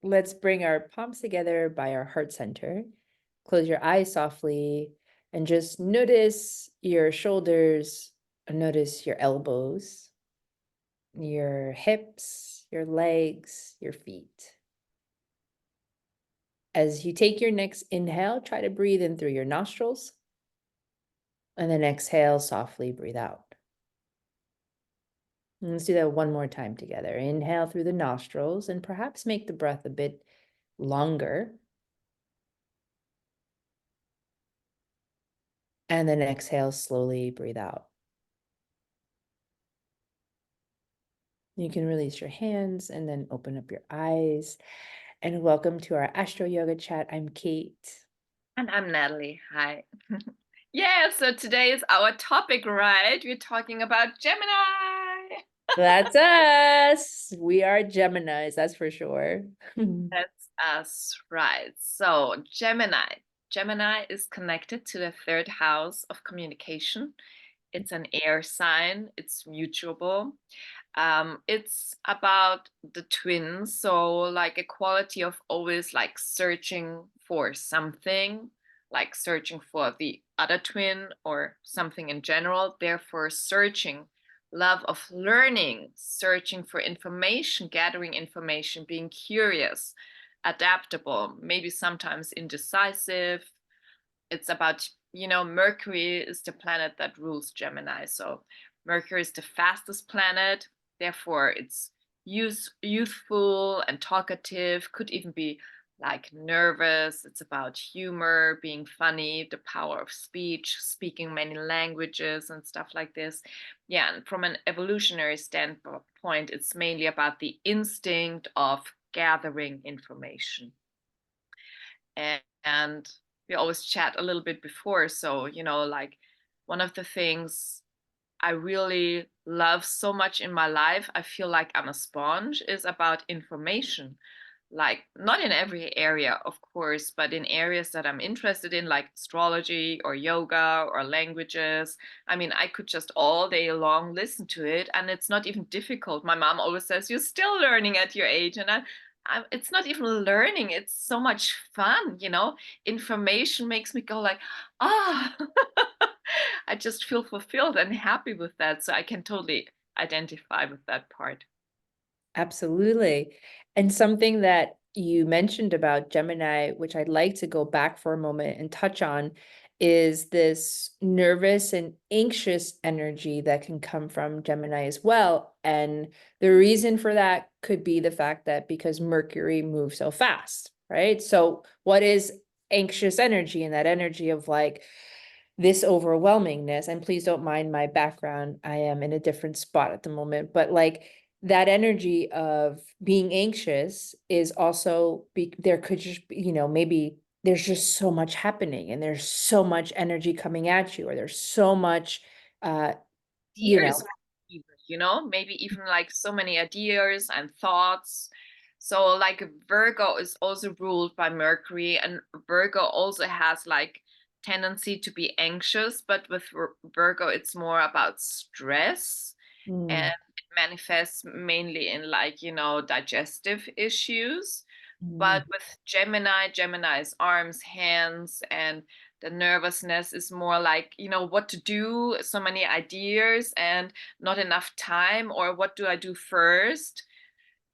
let's bring our palms together by our heart center. Close your eyes softly and just notice your shoulders, notice your elbows, your hips, your legs, your feet. As you take your next inhale, try to breathe in through your nostrils. And then exhale, softly breathe out. And let's do that one more time together. Inhale through the nostrils and perhaps make the breath a bit longer. And then exhale, slowly breathe out. You can release your hands and then open up your eyes. And welcome to our Astro Yoga chat. I'm Kate. And I'm Natalie. Hi. Yeah, so today is our topic, right? We're talking about Gemini. That's us. We are Geminis, that's for sure. That's us, right? So, Gemini. Gemini is connected to the third house of communication. It's an air sign, it's mutable. It's about the twins, so like a quality of always like searching for something, like searching for the other twin or something in general, therefore searching, love of learning, searching for information, gathering information, being curious, adaptable, maybe sometimes indecisive. It's about, Mercury is the planet that rules Gemini. So Mercury is the fastest planet. Therefore, it's youthful and talkative, could even be like nervous. It's about humor, being funny, the power of speech, speaking many languages and stuff like this. Yeah, and from an evolutionary standpoint, it's mainly about the instinct of gathering information. And we always chat a little bit before. So, like one of the things I really love so much in my life, I feel like I'm a sponge, is about information. Like, not in every area, of course, but in areas that I'm interested in, like astrology or yoga or languages. I mean, I could just all day long listen to it, and it's not even difficult. My mom always says, "You're still learning at your age." And it's not even learning, it's so much fun. Information makes me go like, ah. I just feel fulfilled and happy with that. So I can totally identify with that part. Absolutely. And something that you mentioned about Gemini, which I'd like to go back for a moment and touch on, is this nervous and anxious energy that can come from Gemini as well. And the reason for that could be the fact that because Mercury moves so fast, right? So, what is anxious energy? And that energy of like, this overwhelmingness, and please don't mind my background, I am in a different spot at the moment, but like that energy of being anxious is also there could just be, maybe there's just so much happening and there's so much energy coming at you, or there's so much uh you know Ideas, even, maybe even like so many ideas and thoughts. So, like, Virgo is also ruled by Mercury, and Virgo also has like tendency to be anxious, but with Virgo, it's more about stress and mm, it manifests mainly in like, digestive issues. mm, But with Gemini's arms, hands, and the nervousness is more like, what to do, so many ideas and not enough time, or what do I do first?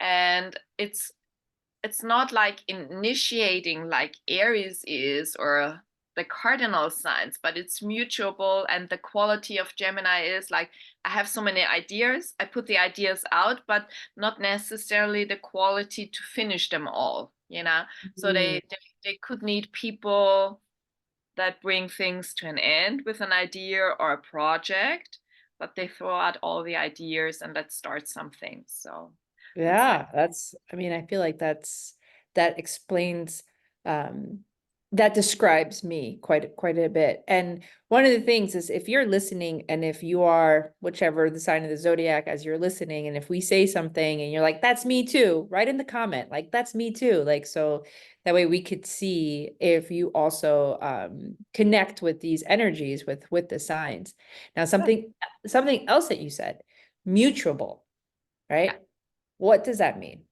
And it's not like initiating like Aries is, or the cardinal signs, but it's mutable. And the quality of Gemini is like, I have so many ideas, I put the ideas out, but not necessarily the quality to finish them all. So mm. they could need people that bring things to an end with an idea or a project, but they throw out all the ideas and let's start something. So it's like, Yeah, I mean, I feel like that explains that describes me quite a bit. And one of the things is if you're listening and if you are whichever the sign of the zodiac as you're listening, and if we say something and you're like, that's me too, write in the comment, like that's me too. Like so that way we could see if you also connect with these energies with the signs. Now something else that you said, mutual, yeah. right? What does that mean?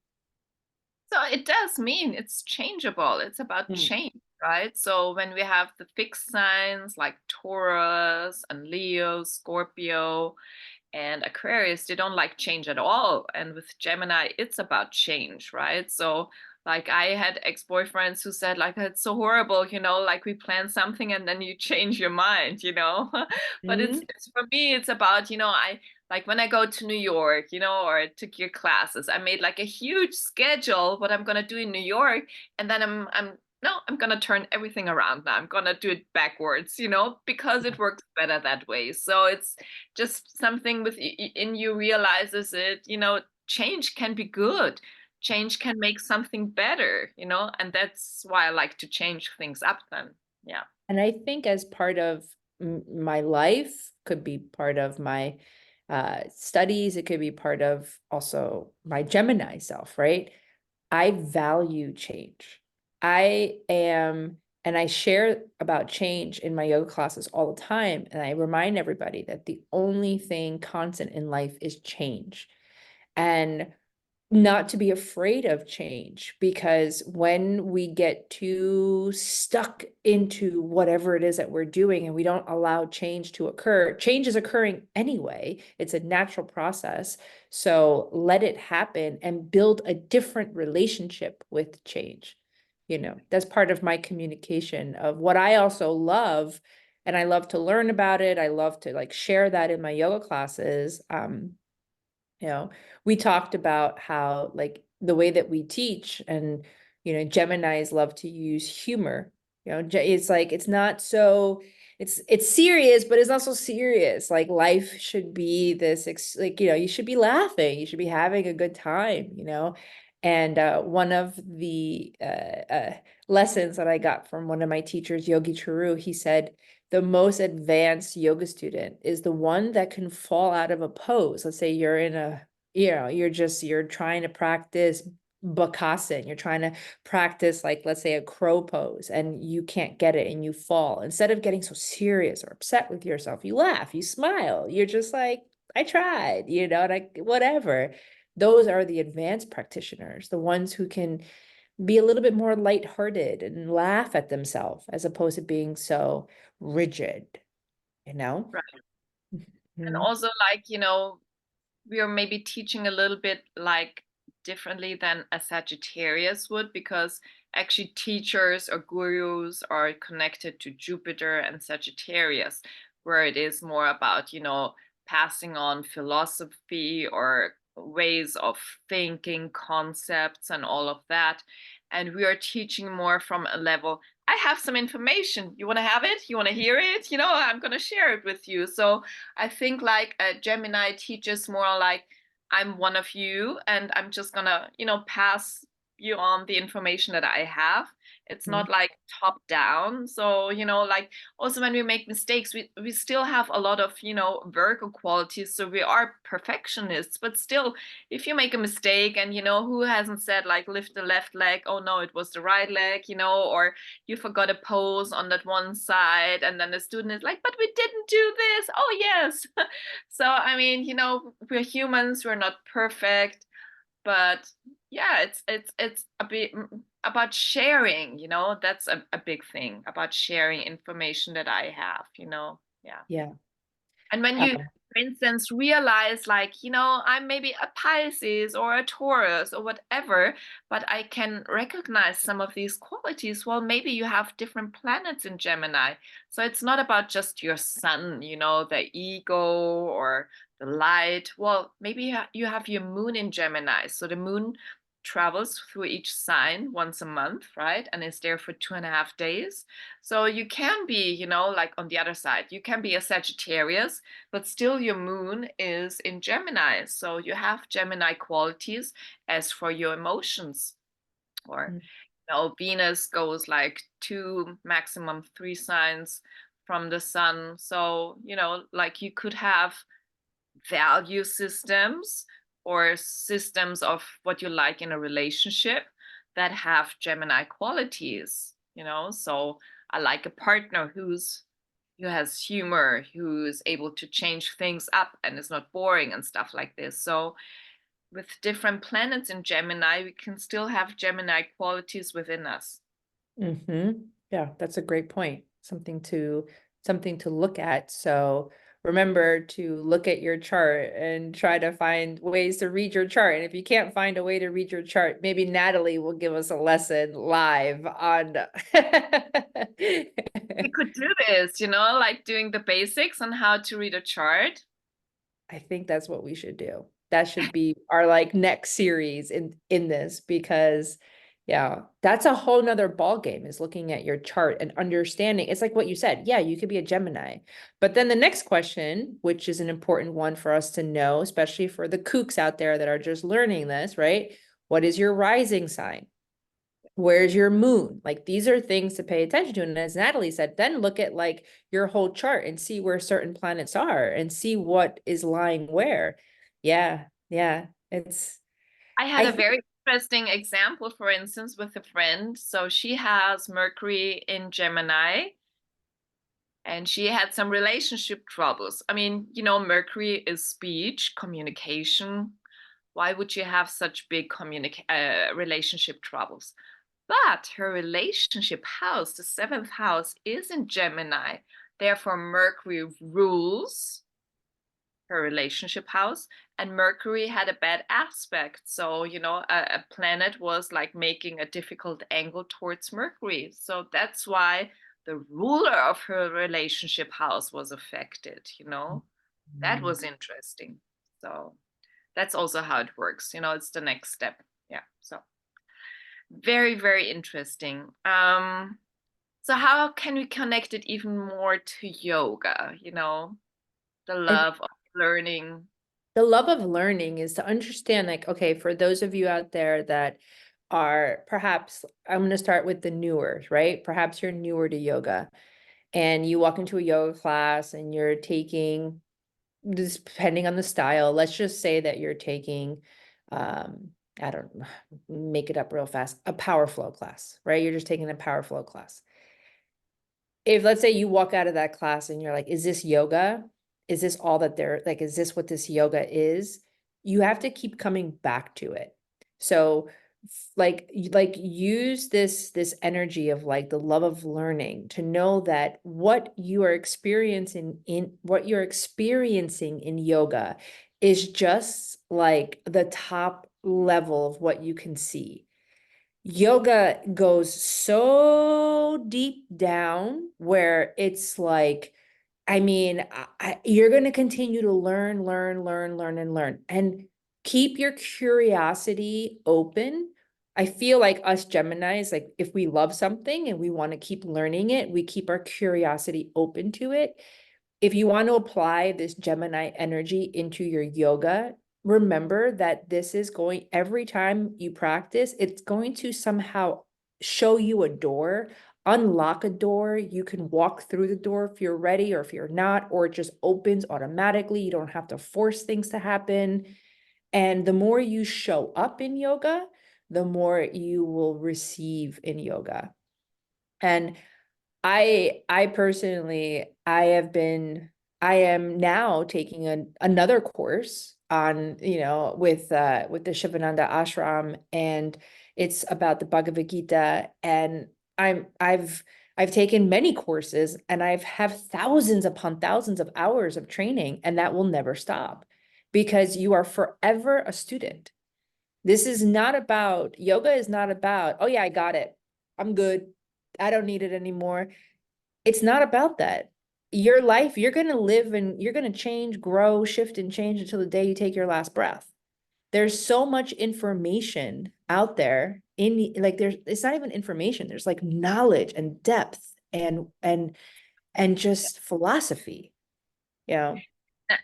So it does mean it's changeable. It's about Mm. change, right? So when we have the fixed signs like Taurus and Leo, Scorpio, and Aquarius, they don't like change at all. And with Gemini, it's about change, right? So like I had ex-boyfriends who said like it's so horrible, like we plan something and then you change your mind. But Mm. it's for me, it's about, I like when I go to New York, or I took your classes, I made like a huge schedule what I'm gonna do in New York, and then I'm no, I'm gonna turn everything around now. I'm gonna do it backwards, because it works better that way. So it's just something in you realizes it, change can be good. Change can make something better, and that's why I like to change things up then. Yeah. And I think as part of my life, could be part of my studies, it could be part of also my Gemini self, right? I value change. I am, and I share about change in my yoga classes all the time. And I remind everybody that the only thing constant in life is change. And not to be afraid of change, because when we get too stuck into whatever it is that we're doing and we don't allow change to occur, change is occurring anyway. It's a natural process. So let it happen and build a different relationship with change. That's part of my communication of what I also love. And I love to learn about it. I love to like share that in my yoga classes. You know, we talked about how like the way that we teach, and Geminis love to use humor. It's like it's not so it's serious, but it's not so serious. Like life should be this like you should be laughing, you should be having a good time. And one of the lessons that I got from one of my teachers, Yogi Charu, he said the most advanced yoga student is the one that can fall out of a pose. Let's say you're in you're trying to practice bakasana. You're trying to practice, like, let's say a crow pose, and you can't get it and you fall. Instead of getting so serious or upset with yourself, you laugh, you smile. You're just like, I tried, and whatever. Those are the advanced practitioners, the ones who can be a little bit more lighthearted and laugh at themselves as opposed to being so rigid, you know? Right. And Mhm. also like, we are maybe teaching a little bit like differently than a Sagittarius would, because actually teachers or gurus are connected to Jupiter and Sagittarius, where it is more about, passing on philosophy or ways of thinking, concepts, and all of that. And we are teaching more from a level. I have some information. You want to have it? You want to hear it? I'm going to share it with you. So I think like a Gemini teaches more like I'm one of you and I'm just gonna, pass you on the information that I have. It's Mhm. not like top down. So, like also when we make mistakes, we still have a lot of, Virgo qualities. So we are perfectionists, but still, if you make a mistake and, who hasn't said like lift the left leg, oh no, it was the right leg, or you forgot a pose on that one side, and then the student is like, but we didn't do this. Oh yes. So I mean, we're humans, we're not perfect, but yeah, it's a bit about sharing. That's a big thing about sharing information that I have. Yeah. Yeah. And when you, Um, for instance, realize, like, I'm maybe a Pisces or a Taurus or whatever, but I can recognize some of these qualities, well, maybe you have different planets in Gemini. So it's not about just your sun, the ego or the light. Well, maybe you have your moon in Gemini. So the moon travels through each sign once a month, right? And is there for 2.5 days. So you can be, like on the other side, you can be a Sagittarius, but still your moon is in Gemini. So you have Gemini qualities as for your emotions. Or, mm, Venus goes like 2, maximum 3 signs from the sun. So, like you could have value systems or systems of what you like in a relationship that have Gemini qualities. So I like a partner who has humor, who's able to change things up and is not boring and stuff like this. So with different planets in Gemini, we can still have Gemini qualities within us. Yeah, that's a great point. Something to look at. So remember to look at your chart and try to find ways to read your chart. And if you can't find a way to read your chart, maybe Natalie will give us a lesson live on. We could do this, like doing the basics on how to read a chart. I think that's what we should do. That should be our like next series in this, because yeah, that's a whole nother ball game, is looking at your chart and understanding. It's like what you said. Yeah, you could be a Gemini. But then the next question, which is an important one for us to know, especially for the kooks out there that are just learning this, right? What is your rising sign? Where's your moon? Like, these are things to pay attention to. And as Natalie said, then look at like your whole chart and see where certain planets are and see what is lying where. Yeah, yeah. I had I a think very interesting example, for instance, with a friend. So she has Mercury in Gemini and she had some relationship troubles. I mean, Mercury is speech, communication. Why would you have such big relationship troubles? But her relationship house, the seventh house, is in Gemini. Therefore, Mercury rules her relationship house, and Mercury had a bad aspect. So, a planet was like making a difficult angle towards Mercury. So that's why the ruler of her relationship house was affected. That was interesting. So that's also how it works. It's the next step. Yeah. So very, very interesting. So how can we connect it even more to yoga? The I think love of learning. the love of learning is to understand, like, okay, for those of you out there that are perhaps, I'm going to start with the newer, right? Perhaps you're newer to yoga and you walk into a yoga class and you're taking, this depending on the style, let's just say that you're taking, I don't make it up real fast, a power flow class, right? You're just taking a power flow class. If let's say you walk out of that class and you're like, is this yoga? Is this all that they're like, is this what this yoga is? You have to keep coming back to it. So like use this energy of like the love of learning to know that what you're experiencing in yoga is just like the top level of what you can see. Yoga goes so deep down where it's like, I mean, you're going to continue to learn, and keep your curiosity open. I feel like us Geminis, like if we love something and we want to keep learning it, we keep our curiosity open to it. If you want to apply this Gemini energy into your yoga, remember that this is going, every time you practice, it's going to somehow show you a door, unlock a door. You can walk through the door if you're ready or if you're not, or it just opens automatically. You don't have to force things to happen. And the more you show up in yoga, the more you will receive in yoga. And I personally, I am now taking another course on, with the Shivananda ashram, and it's about the Bhagavad Gita. And I've taken many courses and I've have thousands upon thousands of hours of training, and that will never stop because you are forever a student. This is not about, yoga is not about, oh yeah, I got it. I'm good. I don't need it anymore. It's not about that. Your life, you're going to live and you're going to change, grow, shift, and change until the day you take your last breath. There's so much information out there it's not even information. There's like knowledge and depth and just philosophy. Yeah.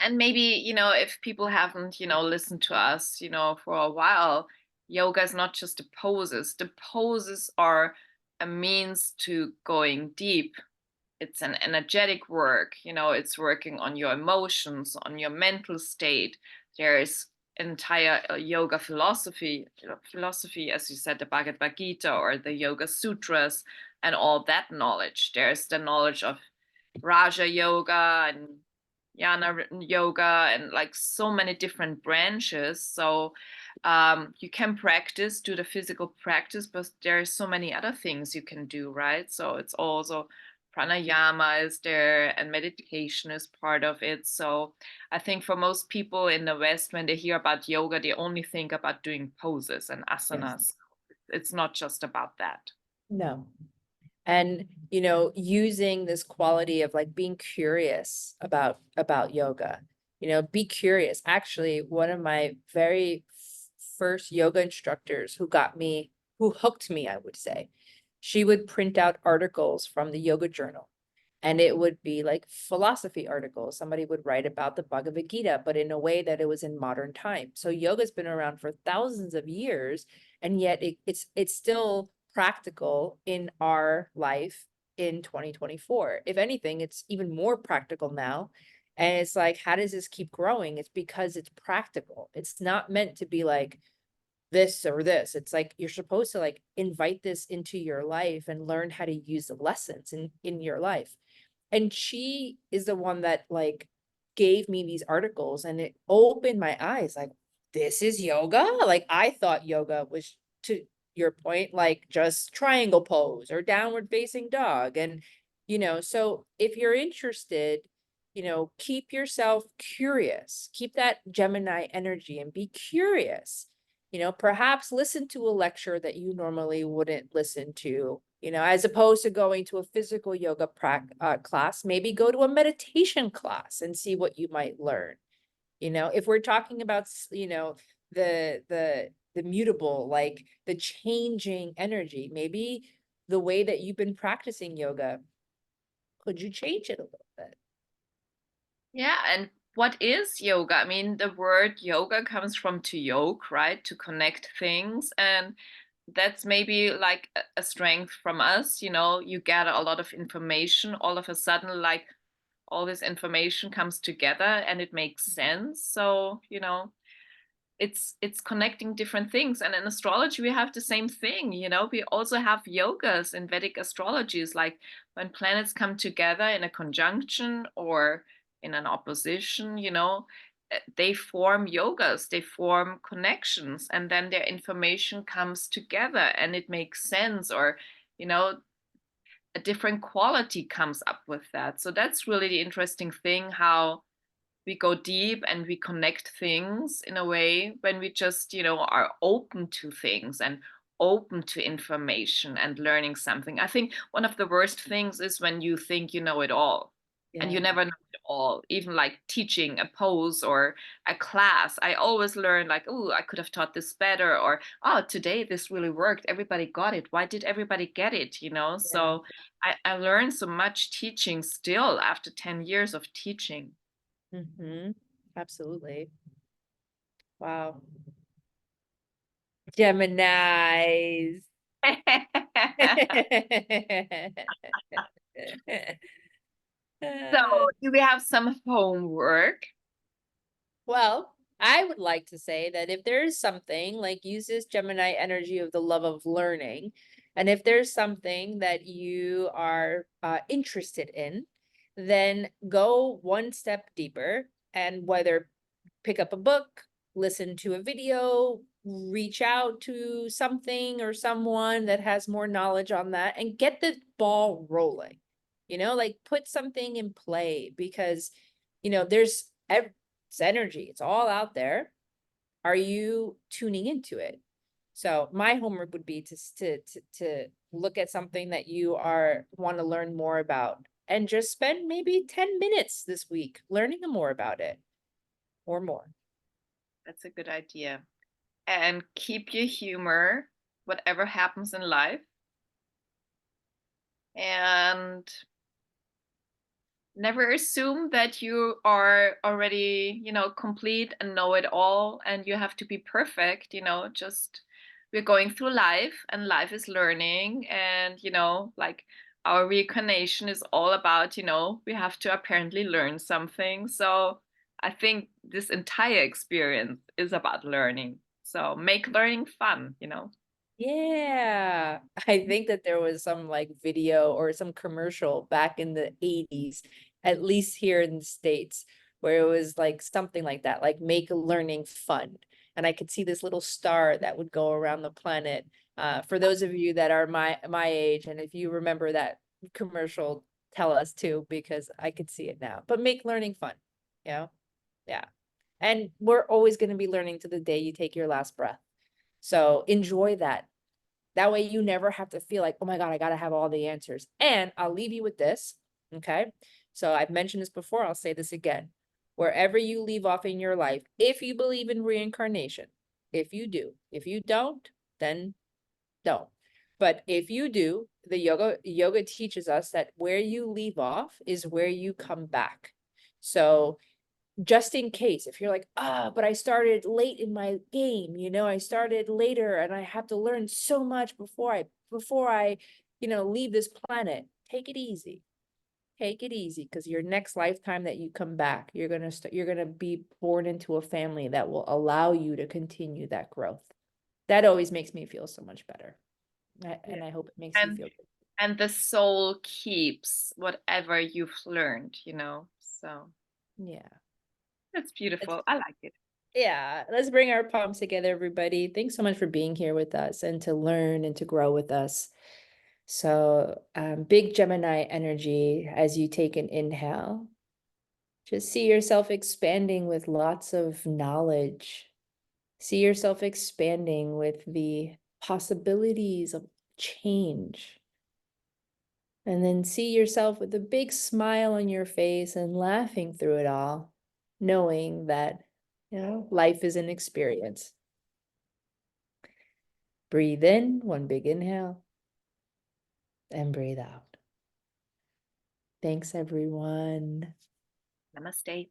And maybe, if people haven't, listened to us, for a while, yoga is not just the poses. The poses are a means to going deep. It's an energetic work, it's working on your emotions, on your mental state. There's entire yoga philosophy, as you said, the Bhagavad Gita or the Yoga Sutras and all that knowledge. There's the knowledge of Raja Yoga and Jnana Yoga and like so many different branches. So You can practice, do the physical practice, but there are so many other things you can do, right? So it's also pranayama is there and meditation is part of it. So I think for most people in the West, when they hear about yoga, they only think about doing poses and Yes. asanas. It's not just about that. No. And, using this quality of like being curious about yoga, be curious. Actually, one of my very first yoga instructors who hooked me, I would say, she would print out articles from the yoga journal. And it would be like philosophy articles. Somebody would write about the Bhagavad Gita, but in a way that it was in modern time. So yoga's been around for thousands of years, and yet it's still practical in our life in 2024. If anything, it's even more practical now. And it's like, how does this keep growing? It's because it's practical. It's not meant to be like this or this. It's like you're supposed to like invite this into your life and learn how to use the lessons in your life. And she is the one that like gave me these articles, and it opened my eyes like, this is yoga? Like I thought yoga was, to your point, like just triangle pose or downward facing dog. And so if you're interested, keep yourself curious, keep that Gemini energy and be curious. Perhaps listen to a lecture that you normally wouldn't listen to, as opposed to going to a physical yoga class. Maybe go to a meditation class and see what you might learn. If we're talking about, the mutable, like the changing energy, maybe the way that you've been practicing yoga, could you change it a little bit? Yeah, and what is yoga? I mean, the word yoga comes from to yoke, right? To connect things. And that's maybe like a strength from us. You gather a lot of information. All of a sudden, like all this information comes together and it makes sense. So, it's connecting different things. And in astrology we have the same thing. We also have yogas in Vedic astrologies, like when planets come together in a conjunction or in an opposition, they form yogas, they form connections, and then their information comes together and it makes sense, or you know a different quality comes up with that. So that's really the interesting thing, how we go deep and we connect things in a way when we just are open to things and open to information and learning something. I think one of the worst things is when you think you know it all and you Yeah. never know it all. Even like teaching a pose or a class, I always learn like, oh, I could have taught this better, or oh, today this really worked, everybody got it, why did everybody get it, Yeah. so I learned so much teaching still after 10 years of teaching. Absolutely. Wow. Geminis. So, do we have some homework? Well, I would like to say that if there's something like, use this Gemini energy of the love of learning, and if there's something that you are interested in, then go one step deeper, and whether pick up a book, listen to a video, reach out to something or someone that has more knowledge on that, and get the ball rolling. Like put something in play, because there's it's energy, it's all out there. Are you tuning into it? So my homework would be to look at something that you are want to learn more about, and just spend maybe 10 minutes this week learning more about it, or more. That's a good idea. And keep your humor, whatever happens in life. And never assume that you are already, complete and know it all and you have to be perfect, just we're going through life and life is learning, and like our reincarnation is all about, we have to apparently learn something. So I think this entire experience is about learning. So make learning fun. Yeah, I think that there was some like video or some commercial back in the 80s, at least here in the States, where it was like something like that, like make learning fun. and I could see this little star that would go around the planet. For those of you that are my age, and if you remember that commercial, tell us too, because I could see it now. But make learning fun, you know? Yeah. And we're always going to be learning to the day you take your last breath. So enjoy that. That way you never have to feel like, oh my God, I got to have all the answers. And I'll leave you with this. Okay. So I've mentioned this before. I'll say this again. Wherever you leave off in your life, if you believe in reincarnation, if you do, if you don't, then don't. But if you do, the yoga teaches us that where you leave off is where you come back. So just in case, if you're like, but I started late in my game, I started later and I have to learn so much before I leave this planet. Take it easy. Take it easy, because your next lifetime that you come back, you're gonna be born into a family that will allow you to continue that growth. That always makes me feel so much better. And I hope it makes you And feel good. and the soul keeps whatever you've learned, So Yeah. that's Let's, beautiful. I like it. yeah. Let's bring our palms together, everybody. Thanks so much for being here with us and to learn and to grow with us. So big Gemini energy as you take an inhale. Just see yourself expanding with lots of knowledge. See yourself expanding with the possibilities of change. And then see yourself with a big smile on your face and laughing through it all, knowing that, life is an experience. Breathe in, one big inhale, and breathe out. Thanks, everyone. Namaste.